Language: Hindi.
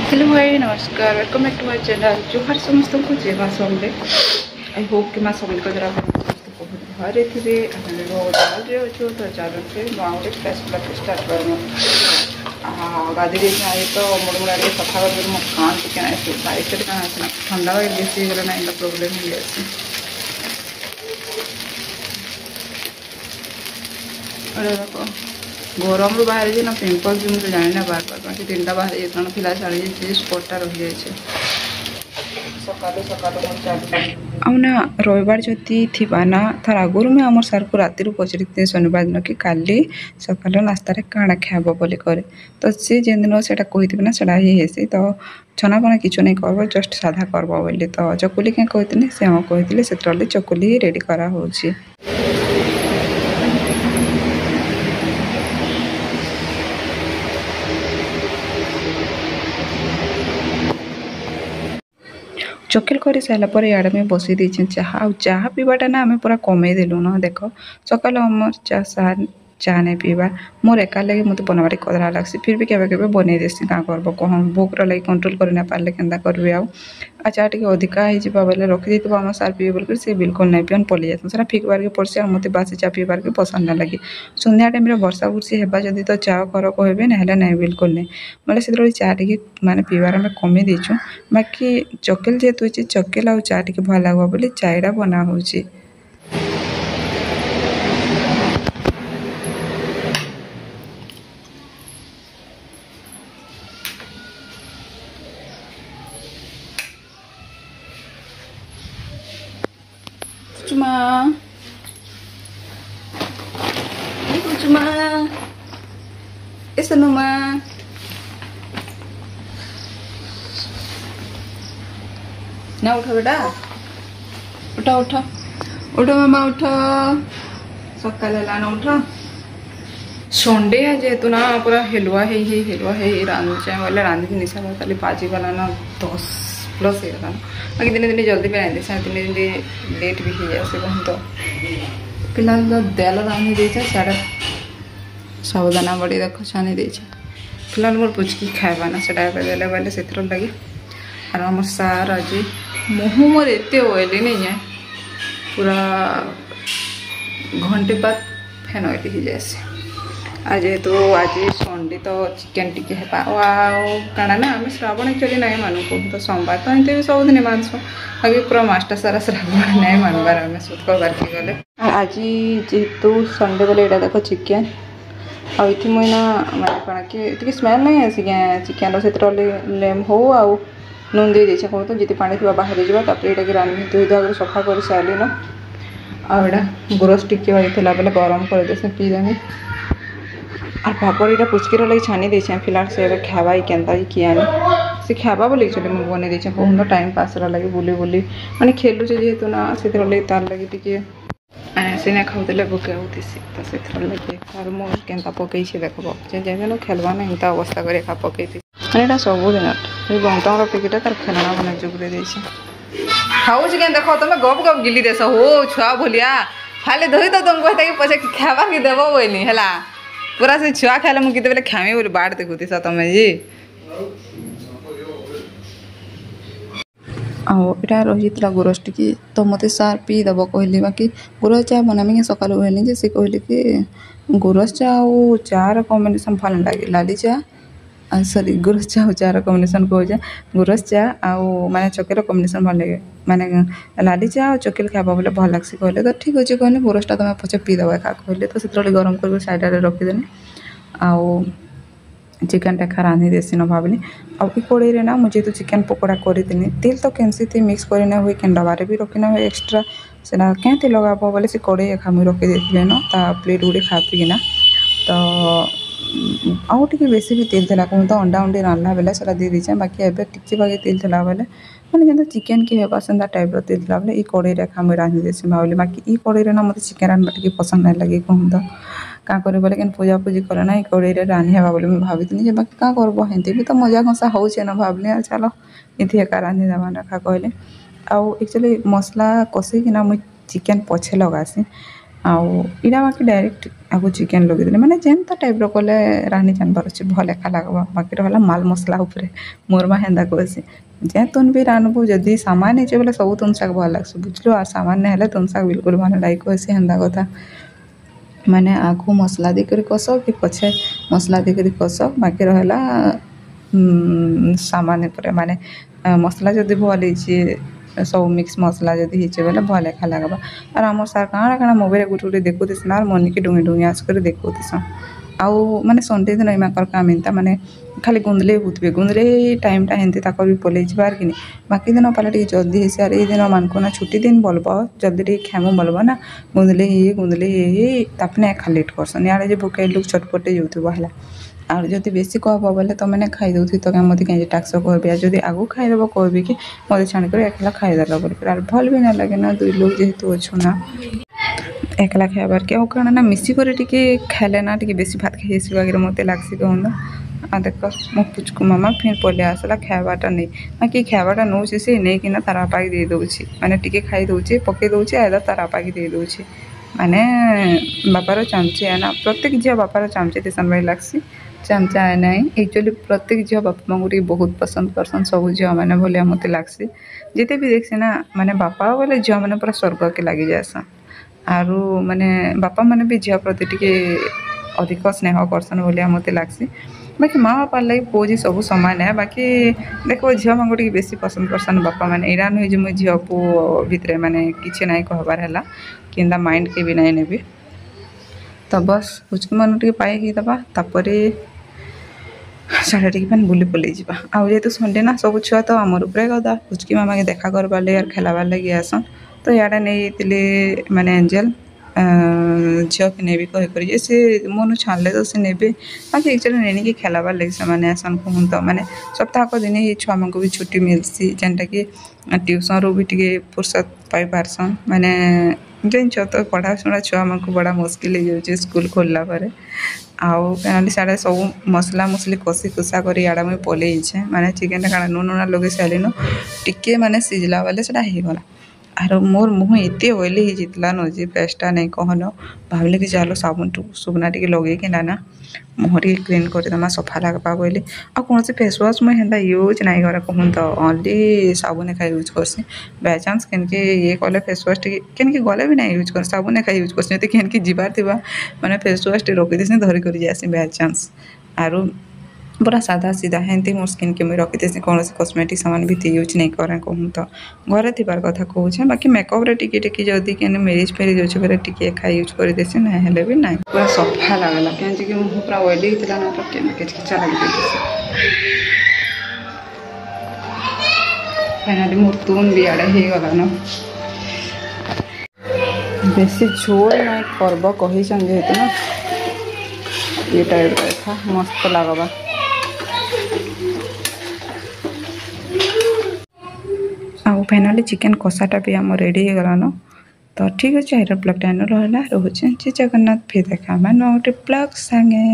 हेलो भाई नमस्कार welcome back to my channel जोहार समस्त को जय माँ समले आई होप कि माँ समल को जरा समस्त बहुत भरे थे चाल अच्छे तो चालू से माँ गोटे फ्रेश ब्लग स्टार्ट कर गाधी दे तो मुड़मुड़ा सफा कर मो कान टिके साइड क्या ठंडा बेसी गला ना इनका प्रोब्लेम हो जाए गरम रू बाहर ना पिंपल्स भी मुझे जानी ना बार बार बाकी तीन बाहर ये फिला छाड़ी जाए स्पॉटा रही जाए आउना रविवार जदि थी ना तार आगुरी मुझे आम सार को राति पचारि शनिवार दिन कि काली सकाल नास्तार काଣା खाब बोली करे तो सी जेन दिन से कही ना से ही हेसी तो छनापना किचु नहीं करब जस्ट साधा करब बोली तो चकुली क्या कहते से हाँ कहते से चकुली रेडी करा होची चकिल कर सारापर इे में बसई दे चाह चाह पीवाटा ना आम पूरा कमे देलु ना देख सकाल आम चाह नहीं पीवा मोर एका लगे मत बनवा कदरा लगसी फिर भी केवे बनई देसी क्या करब कह भोकर लगे कंट्रोल कर ना पारे के करी आ चाह टे अधिका हो बोले रखी देव आम सार पीवे बोल सी बिल्कुल नहीं पीन पलि जाता सारा फिकबार के पड़सी और मत बासी चाह पीबार के पसंद ना लगे सन्ध्या टाइम वर्षा बुर्षी होगा जदि तो चाह कर कहबे ना नहीं बिल्कुल नहीं मतलब से चाह टे माने पीबार आम कमी देचु बाकी चकिल जेहतु चकिल आ चाह टे भल लगे बोली चायटा बना हो Cuma itu cuma itu nama ना उठो बेटा उठो उठो उठो मामा उठो सकाल है ना उठो संडे है जेहेतु ना पूरा हेलुआ है रांधुचे बोले रांधि निशा खाली बाजी गला ना 10+ है बाकी दिन दिन जल्दी भी रांधि दिन दिन लेट भी हो जाए कहूँ तो पिला देल रांधि दे साढ़े साबुदाना बड़ी देख छानी दे पिला मोर पुचकी खाइबा ना से देले बोले से लगे और आम सार आज मुँह मोर एत ऑयली नहीं है पूरा घंटे बाद फैन ऑयली हो जाए आज जेहेतु आज संडे तो चिकेन टिके है काना ना आम श्रावण एक्चुअली नहीं मानु कहूँ तो सोमवार तो एमती भी सबुदिन मानस आगे पूरा मासटा सारा श्रावण नहीं मानबार आम शुक्रवार के गले आज जेहेतु संडे बोले यहाँ देख चिकेन आती मुना माने कण कि स्मेल नहीं आसी चिकेन से लेम हो आउ नून दे देछे कहूँ तो जिते पानी थी बाहर जापर ये रांधि धोई धुआ सफा कर सारे न आड़ा गुरस टिके होता बोले गरम कर दे से पीदेमी और पापड़ यहाँ पुचकीर लगे छानी दे फिलहाल से खावा केन्ता किए से खावा बोले एक्चुअली मुझे बन दे कहूँ तो टाइम पास लगे बुली बुली माने खेलुचे जेहेतु ना से लगे तार लगे टी सीना खाऊले भोके होती तो से लगे और मुझे केन्ता पकई देख जेन खेलवा ना इंता अवस्था कर पकई मैंने यहाँ सबुदिन गंतम पैकेट तार खेलना बना जुगरे दे खाऊँ क्या देख तुम गप गप गिली देस हो छुआ भलिया खाली धोई तो तुमको पचे खावा कि देव बोली है पूरा से छुआ खाले मुझे बेले खामी बोली बाट देखुती सा तुम जी आटा रही गुरस टी तो मत सार पीदेव कहली बाकी गुरस चाह बनामी सकाल हुए जे सी कहली कि गुरस चाह और चार कम्बिनेसन भल लगे लाली चाह सॉरी गुरस चाह और चार कम्बिनेसन कहे गुरस चाह आउ माने चकिल कम्बिनेसन भल लगे माने लाली चाह और चकिल खावा बोले भल लग्सी कहले तो ठीक अच्छे कहले गुरसटा तुम पचे पीदेव एका कहले तो से गरम कर साइड रखीदेनी आउ चिकेन टा रांधि देसी न भाविनी आउ कड़े ना मुझे तो चिकेन पकोड़ा करी तेल तो कैंसी थी मिक्स करना हुए केन डबारे भी रखना हुए एक्सट्रा से क्या लगाब बोले से कड़े एका मुझे रखी देते न प्लेट गुड़े खापिकिना तो आउ टे बेसी भी तेल था कहूँ तो अंडा उंडी रान्ना बेले से दे दीचे बाकी एवं टिके बाकी तेल था बेले मैंने जब चिकेन की हेबा से टाइप तेल था बोले कड़े एका मुझे रांधि देसी भाविली बाकी कड़े ना मत चिकेन रांधवा टे पसंद नहीं लगे कहूँ तो क्या कर बोले क्या पूजा पूजी करे ना कड़े रांधि हेबा बोले मुझे भावी बाकी क्या करब हेंती भी तो मजा घसा हो भाविली चलो ये एका रांधि देवा ना कहले आउ एक्चुअली मसला कषिकिना मुझे चिकेन पछे लगासी आउ इना बाकी डायरेक्ट आगु चिकेन लगे मैंने जेनता टाइप कले रानी जानवर अच्छे भल एका लगवा बाकी रहा माल मसला उपरे मोरमा हेन्दा कहसी जे तुन भी रानबू जदि सामान है बोले सब तुन शाक भल लगस बुझलु और सामान नहीं तुन शाक बिल्कुल भल लाइक कहसी हेन्दा कथा मैंने आगु मसला देकर कस कि पछे मसला देकर कस बाकी रहा सामान पर माने मसला जदि भल सब मिक्स मसला जदि होचे बोले भल एका लगवा और आम सार काଣା काଣା मोबाइल गोटे गोटे देखुथिसन और मन की डुंगी डुंगी आसकर देखुथिसन आउ माने संडे दिन इमाकर काम एंता माने खाली गुंदले होते गुंदले टाइमटा हेंती ताकर भी पलि जाबार कि बाकी दिन पाला टी जल्दी हेसी और ये दिन मानक ना छुट्टी दिन बोलब जल्दी टी खेमु बोलब ना गुंदले ये तापने एका लेट करसन यार जे भूखे लोग छटपटे जाऊथबो हला और जब बेसी कहब बोले तो मैंने खाई दूथी तो क्या मत कहीं टाक्स कहबी जब आगू खाईदेव कहबी कि मत छाणिक एकला खाईदेल बोल भल भी ना लगे ना दुई लोग जेहेतु अच्छु ना एकला खाइबार के कण ना मिसिकर टी खाइले ना टी बेसी भात खाई आगे मत लगसी कहूँ आ देख मो पुचकु मामा फिर पलि आसला खाइबाटा नहीं बाकी खाइबाटा नौ से नहीं कि तार बापा की दे दूची माने टी खाई दूचे पकई दूचे आदा तार बापा की दे दूची माने बापार चामचे है ना प्रत्येक झील बापार चामचे टेसन भाई लगसी चमचा है ना एक्चुअली प्रत्येक झील बापा माँ को बहुत पसंद करसन सब झील मैंने भाया मत लगसी जिते भी देखसी ना माने बापा बोले झील मैंने पूरा स्वर्ग के लगी जासन आरु माने बापा माने भी झील प्रति टी अधिक स्नेह करसन भाया मत लगसी बाकी माँ बापा लगे पुओ जी सब सामान है बाकी देखो झील माँ को बेसी पसंद करसन बापा मैंने एरा नुहे जो मुझे झील पुओ भितर माने किसी ना कहबार है कि माइंड के भी नहीं नेबी तो बस पुचकी मन टे पाई दबा तापर साढ़े टी बुली बुली जा आउ जेहतु संडे ना सब छुआ तो आमर उपरे गदा पुचकी मामा के देखा करबार लगे और खेलाबार लगे आसन तो इे नहीं माने एंजेल झील के नेबी कह से मन छाणले तो सी नेबे बाकी एक्चुअली नहीं कि खेलाबार लगे से आसन कहूँ तो मैंने सप्ताह दिन ये छुआ को भी छुट्टी मिलसी जेनटा कि ट्यूशन रू भी टे फुर्सत पाई पारसन मैंने जान तो पढ़ा शुणा छुआ को बड़ा मुस्किल हो जाए स्कूल खोलला पर आउ पेनाली साढ़े सब मसला मसली कषि कुषा कर इे मुझे पलैचे माने चिकेन काଣା नुन नुना लगे सारे टिके माने सिझला बेले से होगला आर मोर मुँह एत ऑयली हो जाता न जे पेस्टा नहीं कहन भाविले कि चलो साबुन सुबना टे लगे ना मुँह टे क्लीन करदेमा सफा लगवा बोली आ कौन से फेस वाश मुझे हेन्ता यूज नहीं करे कहूँ तो ओनली साबुन एका यूज करसी बाय चान्स केनके ये कले फेस वाश टे केनके गले भी नहीं यूज कर साबुन एका यूज करसी तो केनके जीवार थी मैंने फेस वाश टे रखीदी धरी कर जासी बाय चान्स आरु पूरा सादा सीधा हेंती मोर स्किन के मुझे रखीदी कौन से कस्मेटिक सामान भी यूज नहीं करें कहूँ तो घरे थीबार कथा कहूँ बाकी मेकअप रे टिके टिके जदि के मेरेज फेरेज अच्छे बोले टिके एका यूज कर देसी ना हेले भी ना पूरा सफा लगला कहीं मुँह पूरा ऑयली होता ना तो किचकिचा लगे फाइनाली मोर तुन भी आड़े हो गला ना बेसी झोल ना करब कही जेहेतु ना ये टाइप था मस्त लगवा आउ फाइनाली चिकेन कषाटा भी आम रेडी हो गलान तो ठीक अच्छे ब्लॉग टाइम रहा रोचे जगन्नाथ फिर देखा गोटे ब्लॉग संगे।